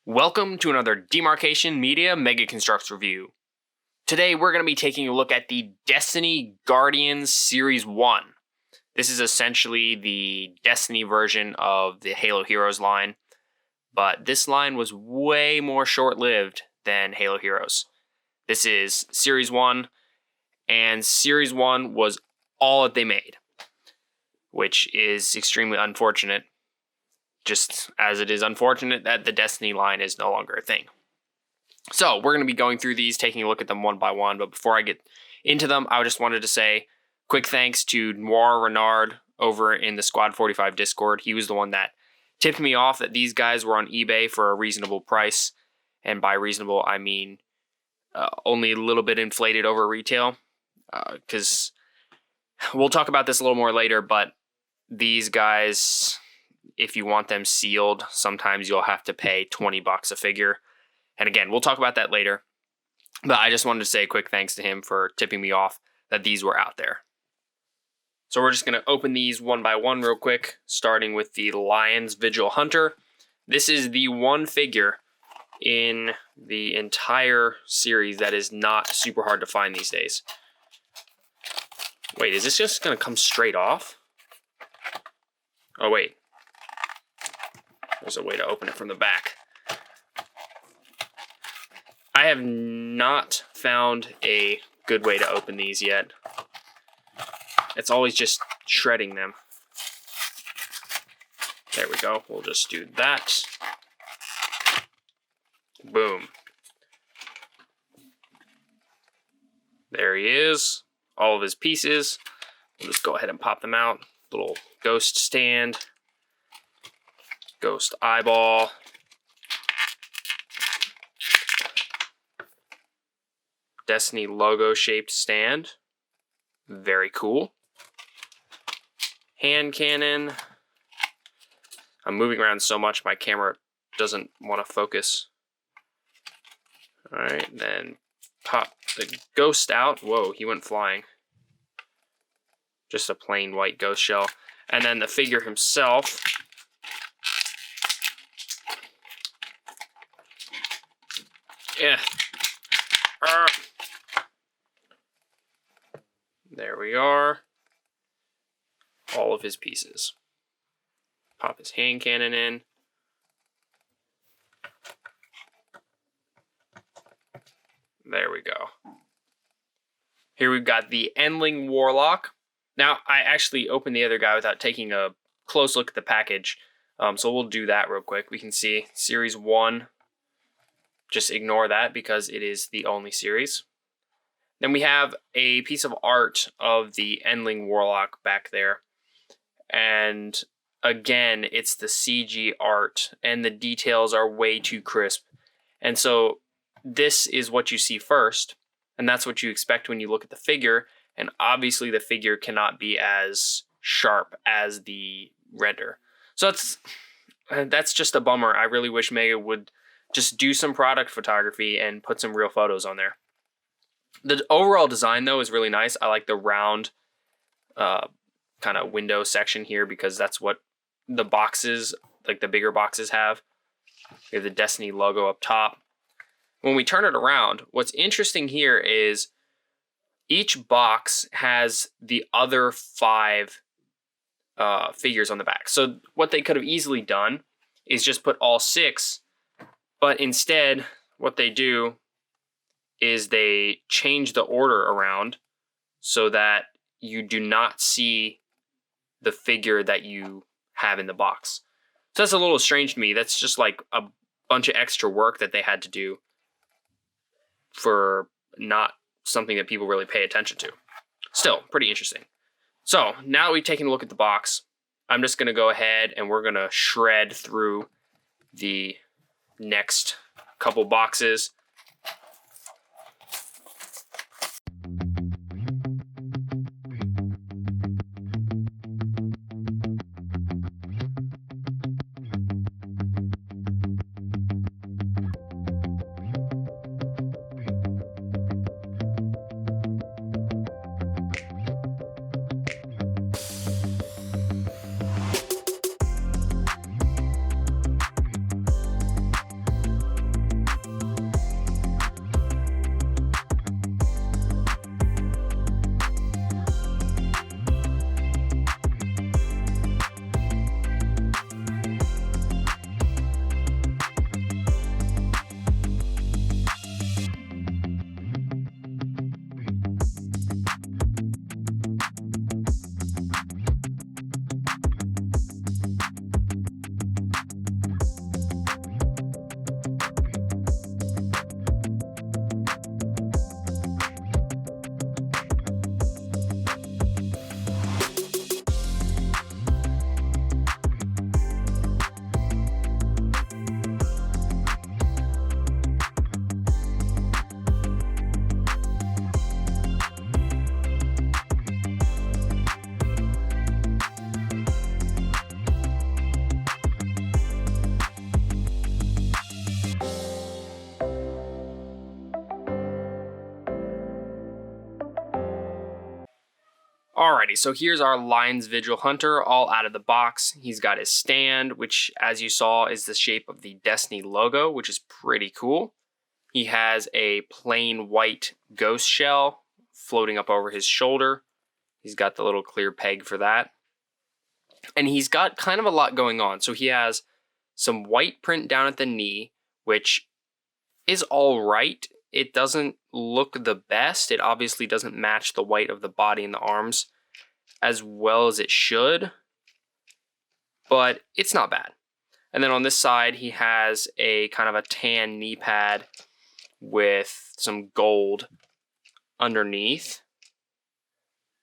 Welcome to another Demarcation Media Mega Construx review. Today we're going to be taking a look at the Destiny Guardians Series 1. This is essentially the Destiny version of the Halo Heroes line, but this line was way more short-lived than Halo Heroes. This is Series 1, and Series 1 was all that they made, which is extremely unfortunate. Just as it is unfortunate that the Destiny line is no longer a thing. So we're going to be going through these, taking a look at them one by one. But before I get into them, I just wanted to say quick thanks to Noir Renard over in the Squad 45 Discord. He was the one that tipped me off that these guys were on eBay for a reasonable price. And by reasonable, I mean only a little bit inflated over retail. Because we'll talk about this a little more later, but these guys, if you want them sealed, sometimes you'll have to pay $20 a figure. And again, we'll talk about that later. But I just wanted to say a quick thanks to him for tipping me off that these were out there. So we're just going to open these one by one real quick, starting with the Lions Vigil Hunter. This is the one figure in the entire series that is not super hard to find these days. Wait, is this just going to come straight off? Oh, wait. There's a way to open it from the back. I have not found a good way to open these yet. It's always just shredding them. There we go. We'll just do that. Boom. There he is. All of his pieces. We'll just go ahead and pop them out. Little ghost stand. Ghost eyeball. Destiny logo shaped stand. Very cool. Hand cannon. I'm moving around so much my camera doesn't want to focus. Alright, then pop the ghost out. Whoa, he went flying. Just a plain white ghost shell. And then the figure himself. Yeah. There we are. All of his pieces. Pop his hand cannon in. There we go. Here we've got the Endling Warlock. Now, I actually opened the other guy without taking a close look at the package. So we'll do that real quick. We can see Series 1. Just ignore that because it is the only series. Then we have a piece of art of the Endling Warlock back there. And again, it's the CG art and the details are way too crisp. And so this is what you see first. And that's what you expect when you look at the figure. And obviously the figure cannot be as sharp as the render. So that's just a bummer. I really wish Mega would just do some product photography and put some real photos on there. The overall design, though, is really nice. I like the round kind of window section here because that's what the boxes, like the bigger boxes, have. We have the Destiny logo up top. When we turn it around, what's interesting here is each box has the other 5 figures on the back. So what they could have easily done is just put all 6. But instead, what they do is they change the order around so that you do not see the figure that you have in the box. So that's a little strange to me. That's just like a bunch of extra work that they had to do for not something that people really pay attention to. Still, pretty interesting. So now that we've taken a look at the box, I'm just going to go ahead and we're going to shred through the next couple boxes. Alrighty, so here's our Lions Vigil Hunter, all out of the box. He's got his stand, which, as you saw, is the shape of the Destiny logo, which is pretty cool. He has a plain white ghost shell floating up over his shoulder. He's got the little clear peg for that. And he's got kind of a lot going on. So he has some white print down at the knee, which is all right. It doesn't look the best. It obviously doesn't match the white of the body and the arms as well as it should, but it's not bad. And then on this side, he has a kind of a tan knee pad with some gold underneath.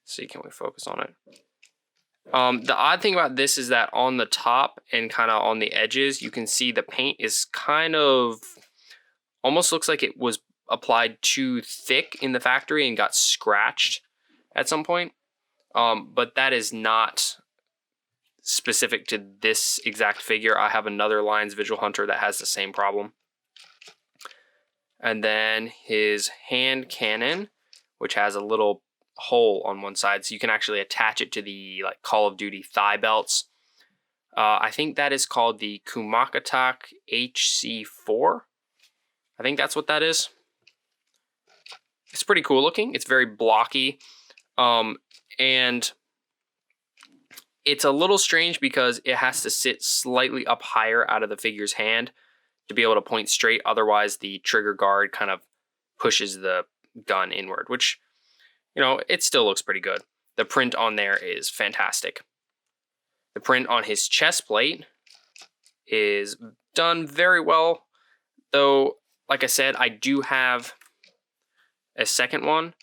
Let's see, can we focus on it? The odd thing about this is that on the top and kind of on the edges, you can see the paint is kind of almost looks like it was applied too thick in the factory and got scratched at some point. But that is not specific to this exact figure. I have another Lions Vigil Hunter that has the same problem. And then his hand cannon, which has a little hole on one side, so you can actually attach it to the like Call of Duty thigh belts. I think that is called the Kumakatak HC4. I think that's what that is. It's pretty cool looking. It's very blocky. And it's a little strange because it has to sit slightly up higher out of the figure's hand to be able to point straight. Otherwise, the trigger guard kind of pushes the gun inward, which, you know, it still looks pretty good. The print on there is fantastic. The print on his chest plate is done very well, though, like I said, I do have a second one,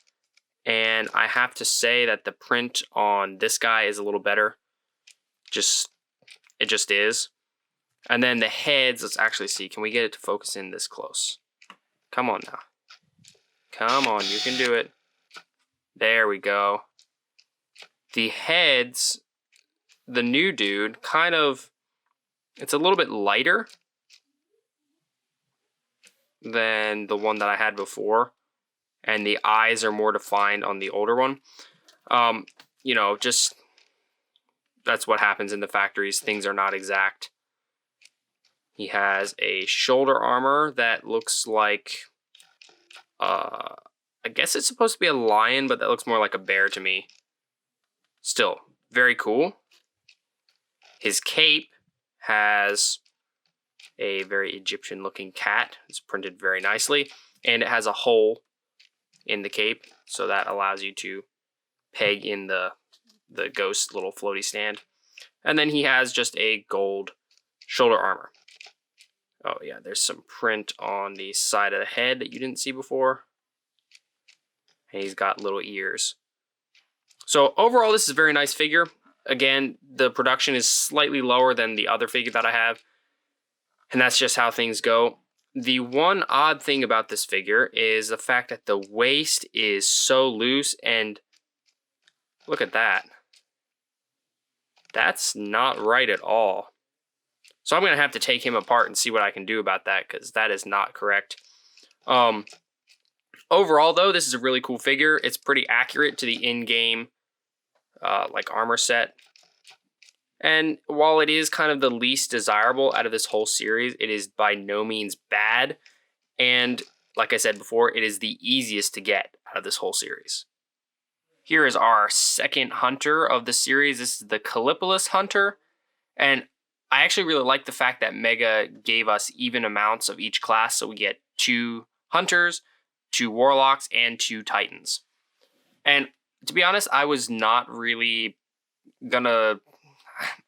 and I have to say that the print on this guy is a little better. It just is. And then the heads, let's actually see, can we get it to focus in this close? Come on now. Come on, you can do it. There we go. The heads, the new dude, kind of, it's a little bit lighter than the one that I had before. And the eyes are more defined on the older one. You know, just, that's what happens in the factories. Things are not exact. He has a shoulder armor that looks like, I guess it's supposed to be a lion, but that looks more like a bear to me. Still, very cool. His cape has a very Egyptian-looking cat. It's printed very nicely, and it has a hole in the cape, so that allows you to peg in the ghost little floaty stand. And then he has just a gold shoulder armor. Oh yeah, there's some print on the side of the head that you didn't see before. And he's got little ears. So overall, this is a very nice figure. Again, the production is slightly lower than the other figure that I have, and that's just how things go. The one odd thing about this figure is the fact that the waist is so loose, and look at that. That's not right at all. So I'm going to have to take him apart and see what I can do about that, because that is not correct. Overall, though, this is a really cool figure. It's pretty accurate to the in-game like armor set. And while it is kind of the least desirable out of this whole series, it is by no means bad. And like I said before, it is the easiest to get out of this whole series. Here is our second hunter of the series. This is the Calipolis Hunter. And I actually really like the fact that Mega gave us even amounts of each class. So we get 2 hunters, 2 warlocks, and 2 titans. And to be honest, I was not really gonna...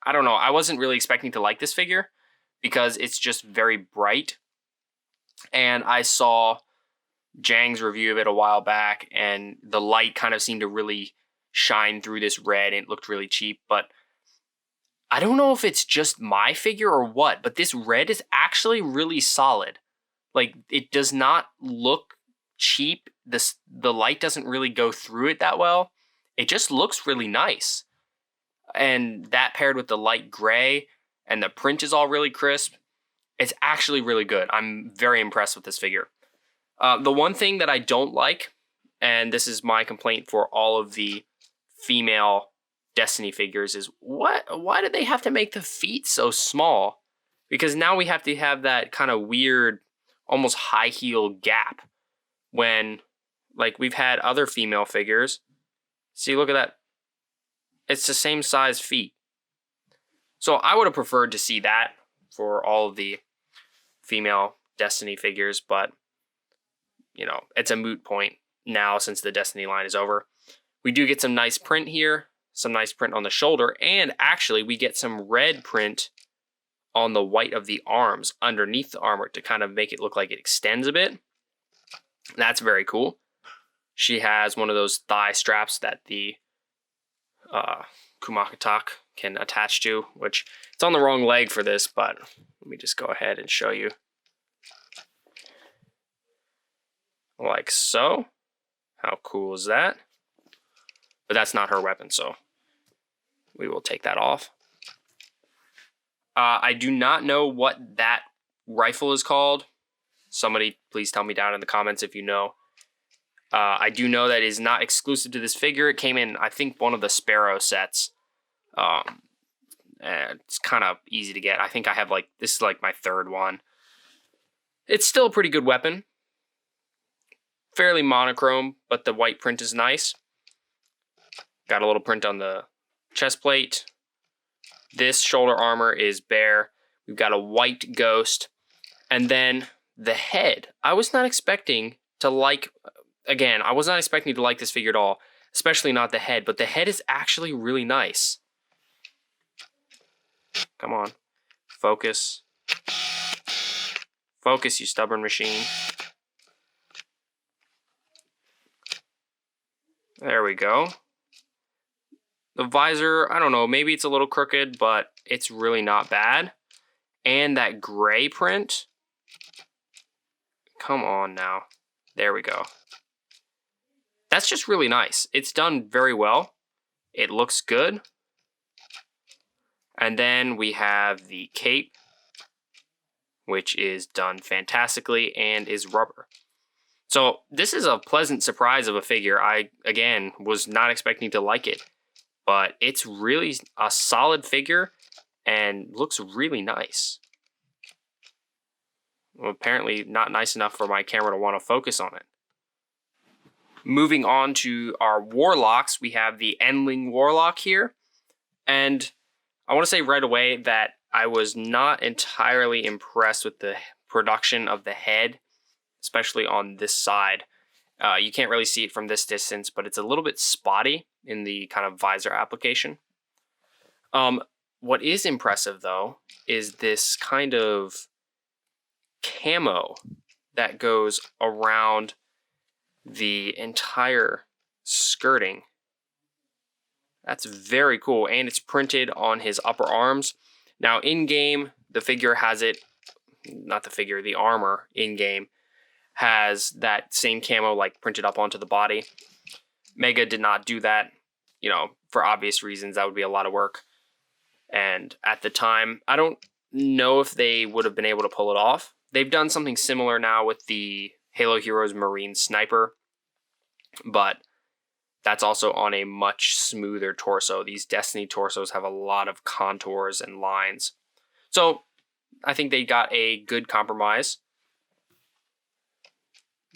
I don't know, I wasn't really expecting to like this figure because it's just very bright. And I saw Jang's review of it a while back, and the light kind of seemed to really shine through this red, and it looked really cheap. But I don't know if it's just my figure or what, but this red is actually really solid. Like, it does not look cheap. The light doesn't really go through it that well. It just looks really nice. And that paired with the light gray and the print is all really crisp, it's actually really good. I'm very impressed with this figure. The one thing that I don't like, and this is my complaint for all of the female Destiny figures is why did they have to make the feet so small? Because now we have to have that kind of weird, almost high heel gap when, like, we've had other female figures. See, look at that. It's the same size feet. So I would have preferred to see that for all of the female Destiny figures, but, you know, it's a moot point now since the Destiny line is over. We do get some nice print here, some nice print on the shoulder, and actually we get some red print on the white of the arms underneath the armor to kind of make it look like it extends a bit. That's very cool. She has one of those thigh straps that the Kumakatak can attach to, which it's on the wrong leg for this, but let me just go ahead and show you. Like so. How cool is that? But that's not her weapon, so we will take that off. I do not know what that rifle is called. Somebody please tell me down in the comments if you know. I do know that it is not exclusive to this figure. It came in, I think, one of the Sparrow sets. And it's kind of easy to get. I think I have, like, this is like my third one. It's still a pretty good weapon. Fairly monochrome, but the white print is nice. Got a little print on the chest plate. This shoulder armor is bare. We've got a white ghost. And then the head. I was not expecting to like... Again, I was not expecting to like this figure at all. Especially not the head. But the head is actually really nice. Come on. Focus. Focus, you stubborn machine. There we go. The visor, I don't know, maybe it's a little crooked, but it's really not bad. And that gray print. Come on now. There we go. That's just really nice. It's done very well. It looks good. And then we have the cape, which is done fantastically and is rubber. So this is a pleasant surprise of a figure. I, again, was not expecting to like it. But it's really a solid figure and looks really nice. Well, apparently not nice enough for my camera to want to focus on it. Moving on to our Warlocks, we have the Endling Warlock here. And I want to say right away that I was not entirely impressed with the production of the head, especially on this side. You can't really see it from this distance, but it's a little bit spotty in the kind of visor application. What is impressive, though, is this kind of camo that goes around the entire skirting. That's very cool, and it's printed on his upper arms. Now, in-game, the figure has it, not the figure, the armor in-game has that same camo like printed up onto the body. Mega did not do that, you know, for obvious reasons. That would be a lot of work. And at the time, I don't know if they would have been able to pull it off. They've done something similar now with the Halo Heroes Marine Sniper, but that's also on a much smoother torso. These Destiny torsos have a lot of contours and lines. So I think they got a good compromise.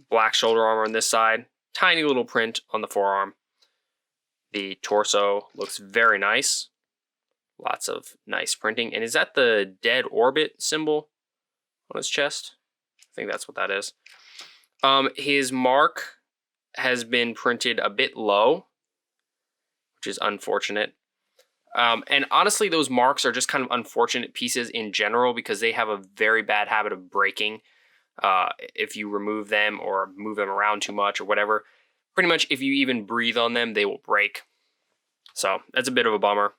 Black shoulder armor on this side. Tiny little print on the forearm. The torso looks very nice. Lots of nice printing. And is that the dead orbit symbol on his chest? I think that's what that is. His mark has been printed a bit low, which is unfortunate. And honestly, those marks are just kind of unfortunate pieces in general because they have a very bad habit of breaking if you remove them or move them around too much or whatever. Pretty much if you even breathe on them, they will break. So that's a bit of a bummer.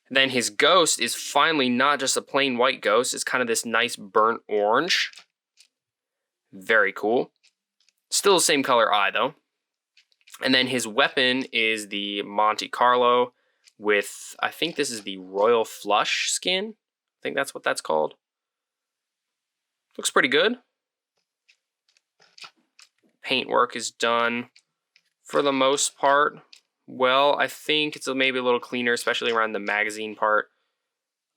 And then his ghost is finally not just a plain white ghost. It's kind of this nice burnt orange. Very cool. Still the same color eye, though. And then his weapon is the Monte Carlo with, I think this is the Royal Flush skin. I think that's what that's called. Looks pretty good. Paintwork is done for the most part well. I think it's maybe a little cleaner, especially around the magazine part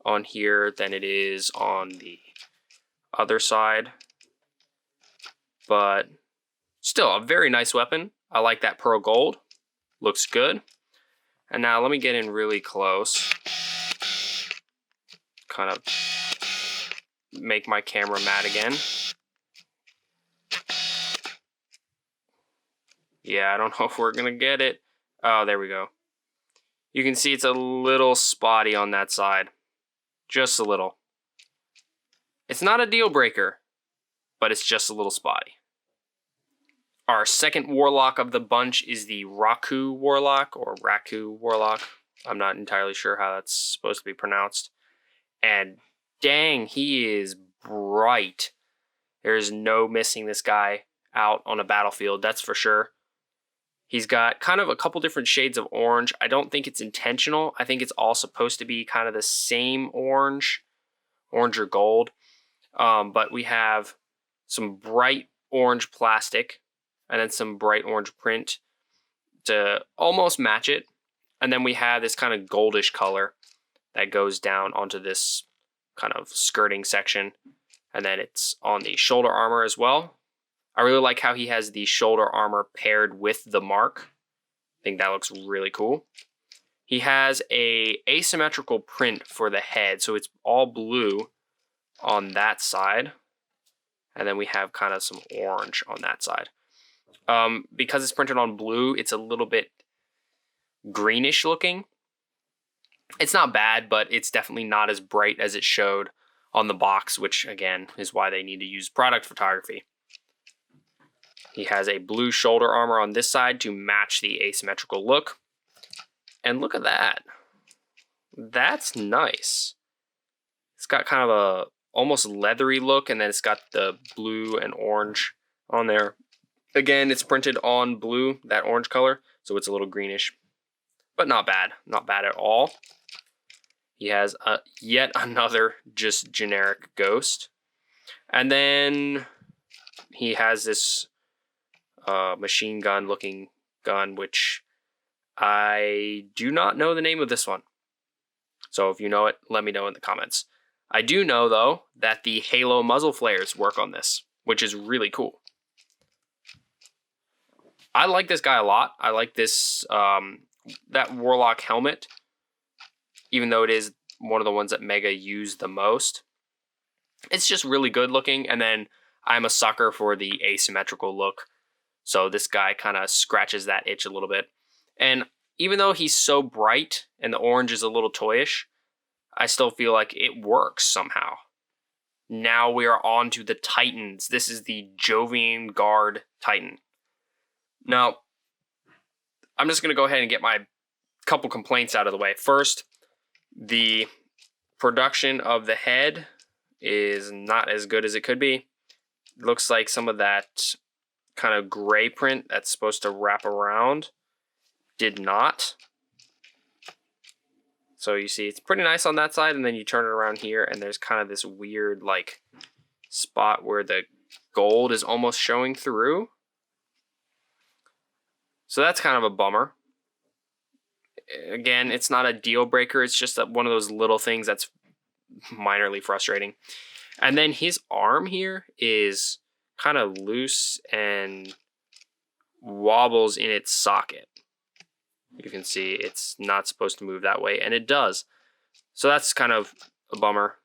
on here than it is on the other side. But still, a very nice weapon. I like that pearl gold. Looks good. And now let me get in really close. Kind of make my camera mad again. Yeah, I don't know if we're going to get it. Oh, there we go. You can see it's a little spotty on that side. Just a little. It's not a deal breaker, but it's just a little spotty. Our second Warlock of the bunch is the Raku Warlock, or Raku Warlock. I'm not entirely sure how that's supposed to be pronounced. And dang, he is bright. There's no missing this guy out on a battlefield, that's for sure. He's got kind of a couple different shades of orange. I don't think it's intentional. I think it's all supposed to be kind of the same orange or gold. But we have some bright orange plastic and then some bright orange print to almost match it. And then we have this kind of goldish color that goes down onto this kind of skirting section. And then it's on the shoulder armor as well. I really like how he has the shoulder armor paired with the mark. I think that looks really cool. He has a asymmetrical print for the head, so it's all blue on that side. And then we have kind of some orange on that side. Because it's printed on blue, it's a little bit greenish looking. It's not bad, but it's definitely not as bright as it showed on the box, which again is why they need to use product photography. He has a blue shoulder armor on this side to match the asymmetrical look. And look at that. That's nice. It's got kind of a almost leathery look, and then it's got the blue and orange on there. Again, it's printed on blue, that orange color, so it's a little greenish. But not bad. Not bad at all. He has yet another just generic ghost. And then he has this machine gun looking gun, which I do not know the name of this one. So if you know it, let me know in the comments. I do know, though, that the Halo muzzle flares work on this, which is really cool. I like this guy a lot. I like this, that Warlock helmet, even though it is one of the ones that Mega used the most. It's just really good looking, and then I'm a sucker for the asymmetrical look. So this guy kind of scratches that itch a little bit. And even though he's so bright and the orange is a little toyish, I still feel like it works somehow. Now we are on to the Titans. This is the Jovian Guard Titan. Now, I'm just going to go ahead and get my couple complaints out of the way. First, the production of the head is not as good as it could be. It looks like some of that kind of gray print that's supposed to wrap around did not. So you see it's pretty nice on that side, and then you turn it around here and there's kind of this weird like spot where the gold is almost showing through. So that's kind of a bummer. Again, it's not a deal breaker, it's just one of those little things that's minorly frustrating. And then his arm here is kind of loose and wobbles in its socket. You can see it's not supposed to move that way, and it does. So that's kind of a bummer.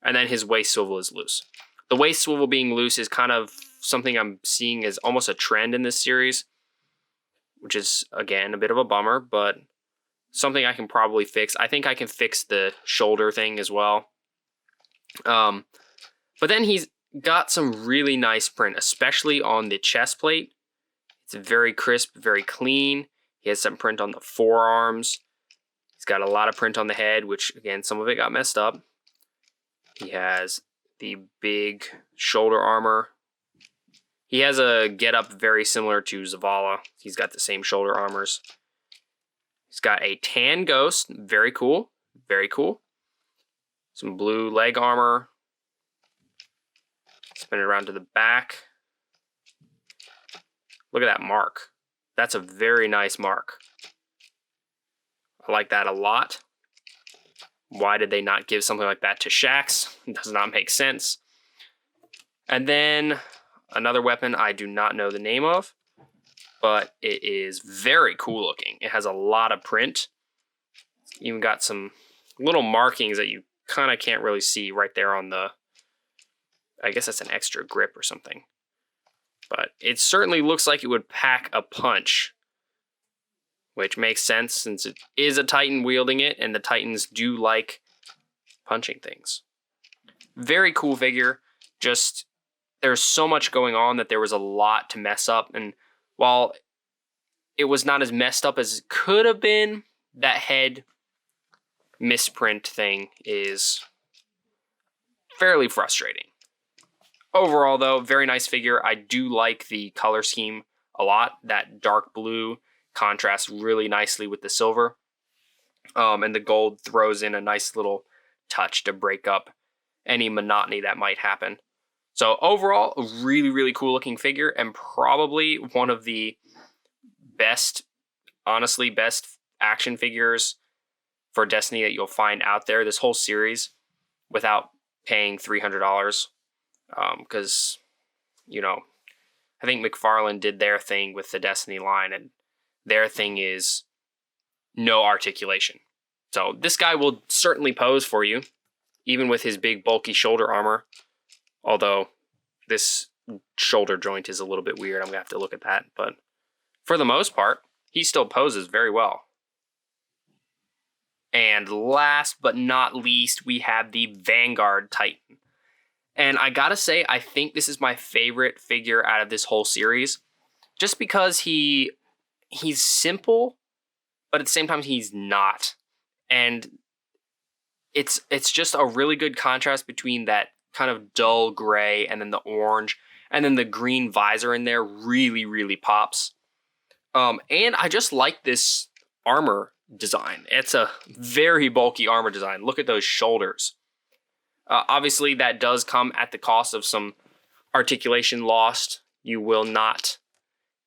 And then his waist swivel is loose. The waist swivel being loose is kind of something I'm seeing as almost a trend in this series, which is, again, a bit of a bummer, but something I can probably fix. I think I can fix the shoulder thing as well. But then he's got some really nice print, especially on the chest plate. It's very crisp, very clean. He has some print on the forearms. He's got a lot of print on the head, which, again, some of it got messed up. He has the big shoulder armor. He has a getup very similar to Zavala. He's got the same shoulder armors. He's got a tan ghost. Very cool. Very cool. Some blue leg armor. Spin it around to the back. Look at that mark. That's a very nice mark. I like that a lot. Why did they not give something like that to Shaxx? It does not make sense. And then another weapon I do not know the name of, but it is very cool looking. It has a lot of print. Even got some little markings that you kind of can't really see right there on the, I guess that's an extra grip or something. But it certainly looks like it would pack a punch, which makes sense since it is a Titan wielding it, and the Titans do like punching things. Very cool figure. Just, there's so much going on that there was a lot to mess up, and while it was not as messed up as it could have been, that head misprint thing is fairly frustrating. Overall, though, very nice figure. I do like the color scheme a lot. That dark blue contrasts really nicely with the silver. And the gold throws in a nice little touch to break up any monotony that might happen. So overall, a really, really cool looking figure, and probably one of the best, honestly, best action figures for Destiny that you'll find out there this whole series without paying $300. Because, you know, I think McFarlane did their thing with the Destiny line, and their thing is no articulation. So this guy will certainly pose for you, even with his big bulky shoulder armor. Although this shoulder joint is a little bit weird. I'm going to have to look at that. But for the most part, he still poses very well. And last but not least, we have the Vanguard Titan. And I gotta say, I think this is my favorite figure out of this whole series. Just because he's simple, but at the same time he's not. And it's just a really good contrast between that kind of dull gray and then the orange. And then the green visor in there really, really pops. And I just like this armor design. It's a very bulky armor design. Look at those shoulders. Obviously, that does come at the cost of some articulation lost. You will not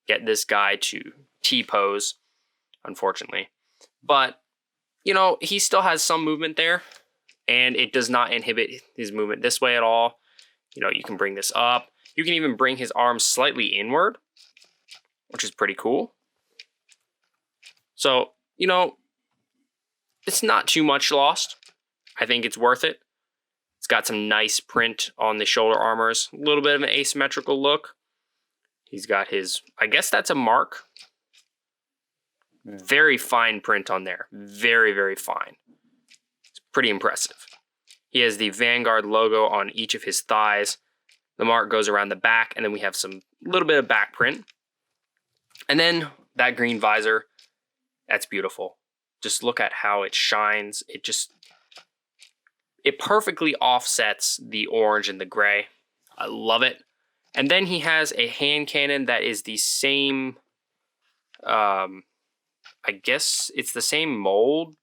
get this guy to T-pose, unfortunately. But, you know, he still has some movement there, and it does not inhibit his movement this way at all. You know, you can bring this up. You can even bring his arms slightly inward, which is pretty cool. So, you know, it's not too much lost. I think it's worth it. It's got some nice print on the shoulder armors. A little bit of an asymmetrical look. He's got his, I guess that's a mark. Very fine print on there. Very, very fine. It's pretty impressive. He has the Vanguard logo on each of his thighs. The mark goes around the back, and then we have some little bit of back print. And then that green visor, that's beautiful. Just look at how it shines. It perfectly offsets the orange and the gray. I love it. And then he has a hand cannon that is the same, I guess it's the same mold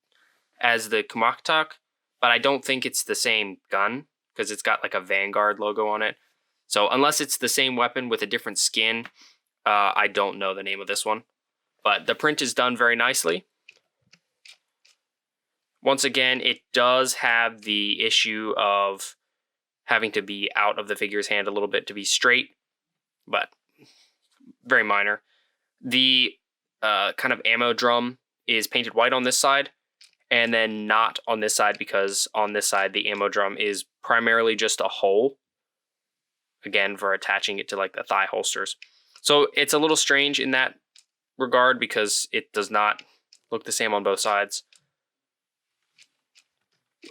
as the Kumaktak, but I don't think it's the same gun because it's got like a Vanguard logo on it. So unless it's the same weapon with a different skin, I don't know the name of this one. But the print is done very nicely. Once again, it does have the issue of having to be out of the figure's hand a little bit to be straight, but very minor. The kind of ammo drum is painted white on this side, and then not on this side because on this side the ammo drum is primarily just a hole, again, for attaching it to like the thigh holsters. So it's a little strange in that regard because it does not look the same on both sides.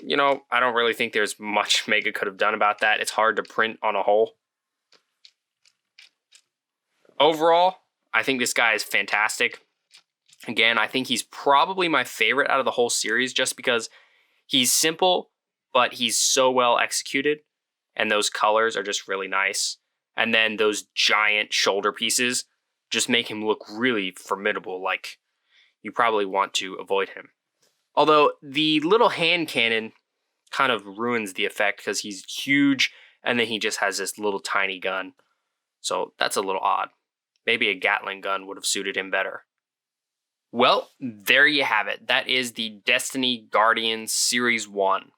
You know, I don't really think there's much Mega could have done about that. It's hard to print on a hole. Overall, I think this guy is fantastic. Again, I think he's probably my favorite out of the whole series just because he's simple, but he's so well executed. And those colors are just really nice. And then those giant shoulder pieces just make him look really formidable. Like, you probably want to avoid him. Although the little hand cannon kind of ruins the effect because he's huge and then he just has this little tiny gun. So that's a little odd. Maybe a Gatling gun would have suited him better. Well, there you have it. That is the Destiny Guardians Series 1.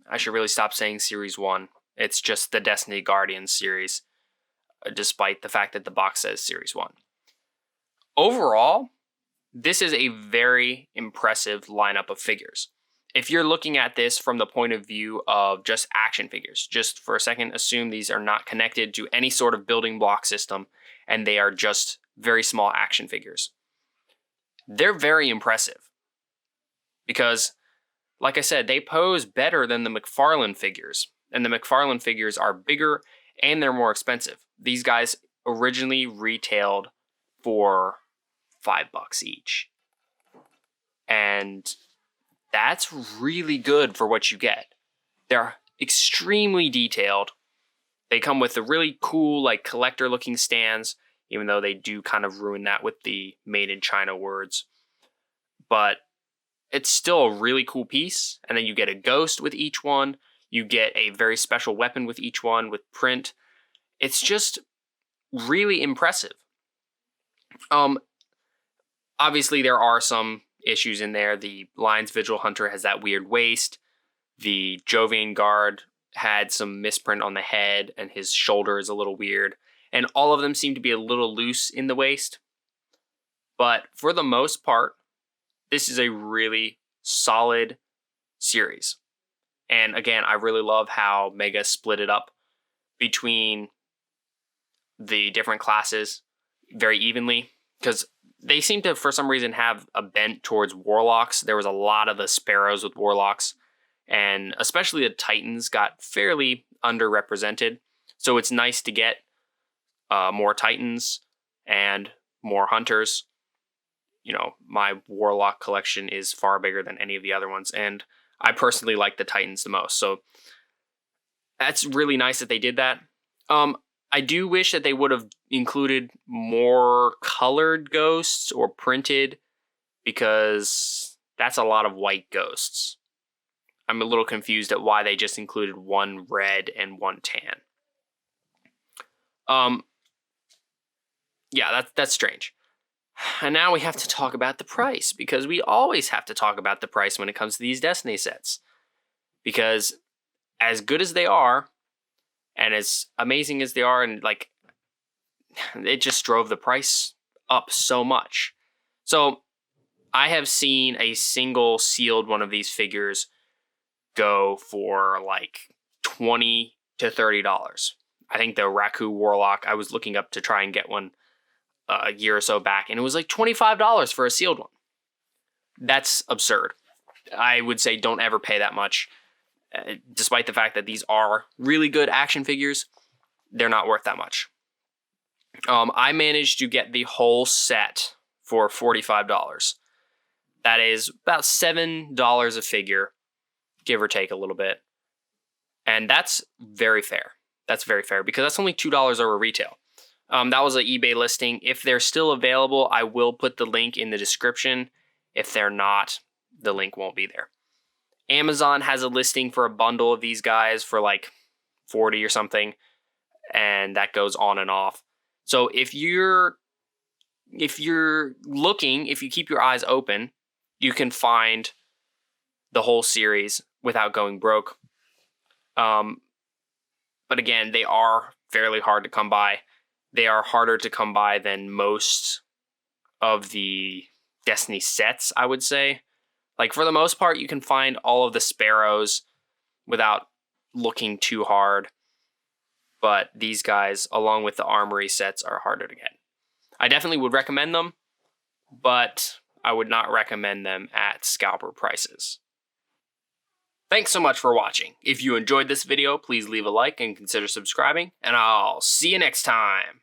I should really stop saying Series 1. It's just the Destiny Guardians series, despite the fact that the box says Series 1. Overall, this is a very impressive lineup of figures. If you're looking at this from the point of view of just action figures, just for a second, assume these are not connected to any sort of building block system, and they are just very small action figures. They're very impressive because, like I said, they pose better than the McFarlane figures, and the McFarlane figures are bigger and they're more expensive. These guys originally retailed for $5 each, and that's really good for what you get. They're extremely detailed. They come with the really cool, like, collector looking stands, even though they do kind of ruin that with the made in China words. But it's still a really cool piece. And then you get a ghost with each one. You get a very special weapon with each one with print. It's just really impressive. Obviously there are some issues in there. The Lion's Vigil Hunter has that weird waist. The Jovian Guard had some misprint on the head, and his shoulder is a little weird. And all of them seem to be a little loose in the waist. But for the most part, this is a really solid series. And again, I really love how Mega split it up between the different classes very evenly, because they seem to, for some reason, have a bent towards Warlocks. There was a lot of the Sparrows with Warlocks, and especially the Titans got fairly underrepresented. So it's nice to get more Titans and more Hunters. You know, my Warlock collection is far bigger than any of the other ones, and I personally like the Titans the most. So that's really nice that they did that. I do wish that they would have included more colored ghosts or printed, because that's a lot of white ghosts. I'm a little confused at why they just included one red and one tan. Yeah, that's strange. And now we have to talk about the price, because we always have to talk about the price when it comes to these Destiny sets. Because as good as they are, and as amazing as they are, and like, it just drove the price up so much. So I have seen a single sealed one of these figures go for like $20 to $30. I think the Raku Warlock, I was looking up to try and get one a year or so back, and it was like $25 for a sealed one. That's absurd. I would say don't ever pay that much. Despite the fact that these are really good action figures, they're not worth that much. I managed to get the whole set for $45. That is about $7 a figure, give or take a little bit. And that's very fair. That's very fair, because that's only $2 over retail. That was an eBay listing. If they're still available, I will put the link in the description. If they're not, the link won't be there. Amazon has a listing for a bundle of these guys for like $40 or something, and that goes on and off. So if you're looking, if you keep your eyes open, you can find the whole series without going broke. But again, they are fairly hard to come by. They are harder to come by than most of the Destiny sets, I would say. Like, for the most part, you can find all of the Sparrows without looking too hard. But these guys, along with the Armory sets, are harder to get. I definitely would recommend them, but I would not recommend them at scalper prices. Thanks so much for watching. If you enjoyed this video, please leave a like and consider subscribing, and I'll see you next time.